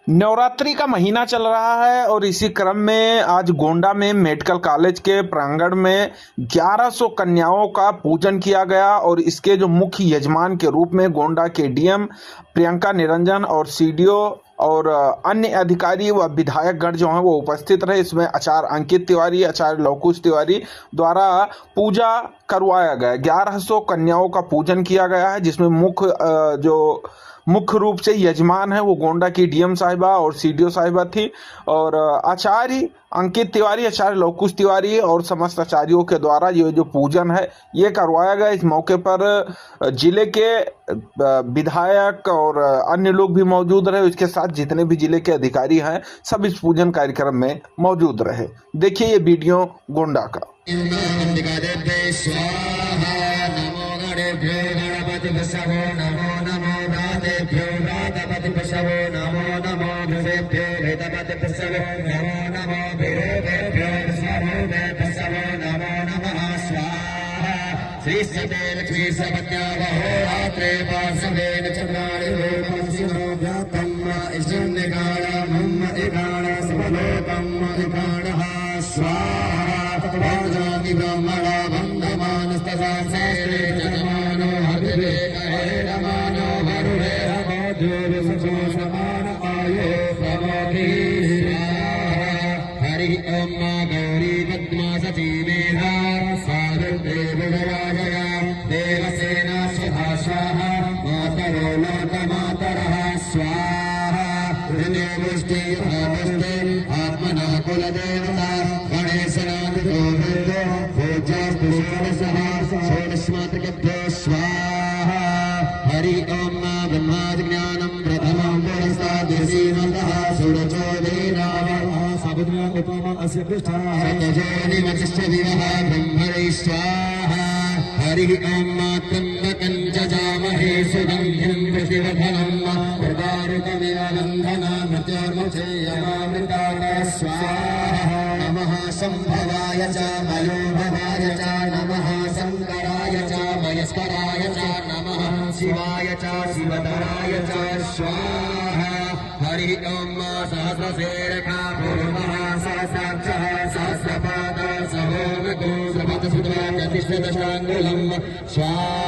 नवरात्रि का महीना चल रहा है और इसी क्रम में आज गोंडा में मेडिकल कॉलेज के प्रांगण में 1100 कन्याओं का पूजन किया गया और इसके जो मुख्य यजमान के रूप में गोंडा के डीएम प्रियंका निरंजन और सीडीओ और अन्य अधिकारी व विधायकगण जो हैं वो उपस्थित रहे। इसमें आचार्य अंकित तिवारी, आचार्य लवकुश तिवारी द्वारा पूजा करवाया गया। 1100 कन्याओं का पूजन किया गया है, जिसमें मुख्य रूप से यजमान है वो गोंडा की डीएम साहिबा और सीडीओ साहिबा थी और आचार्य अंकित तिवारी, आचार्य लवकुश तिवारी और समस्त आचार्यों के द्वारा ये जो पूजन है ये करवाया गया। इस मौके पर जिले के विधायक और अन्य लोग भी मौजूद रहे। इसके साथ जितने भी जिले के अधिकारी हैं सब इस पूजन कार्यक्रम में मौजूद रहे। देखिए ये वीडियो गोंडा का। श्री सदे लक्ष्मी सबज्ञा बहोरात्रे वासवेन चन्द्राणि लोकं शिवोऽभ्याकम् इष्टनिकाणा मम इकाणा सबलोकम् इकाणः स्वाहा वाजामि ब्रह्मणा वन्दमानस्तथा सहस्रे जगमानो हरिवे कहे नमानो वरुणे हवोद्योगसुषमान आयो प्रमोति स्वाहा हरि ओम गौरी पद्मा सचीमेधा साधुदेव देवसेना स्वधा स्वाहा मातरो लोकमातरः स्वाहा हृदयमुष्टि आमस्ते आत्मनः कुलदेवता गणेशनाथो वृद्धो पूज्यास्तु षोडशः षोडशमातृकेभ्यो स्वाहा हरि ओम ब्रह्माज्ञानं प्रथमं पुरस्ताद्यसीमतः सुरचोदीनाः साबुद्रा उपमा अस्य पृष्ठः सत्यजोनिमचिष्ट दिवः ब्रह्मणे स्वाहा हरि ओम त्र्यंबकं जजामहे सुगन्धिं पुष्टिवर्धनम् उर्वारुकमिव बन्धनान् मृत्योर्मुक्षेयमामृताय स्वाहा नमः संभवाय च मयोभवाय च नमः शङ्कराय च मयस्कराय च नमः शिवाय च शिवतराय च स्वाहा हरि ओम सहस्रशीर्षा पूर्वः सहस्राक्षः सहस्रपादः सहोमको सर्वतसुतरां प्रतिष्ठितशाङ्गुलम् स्वाहा।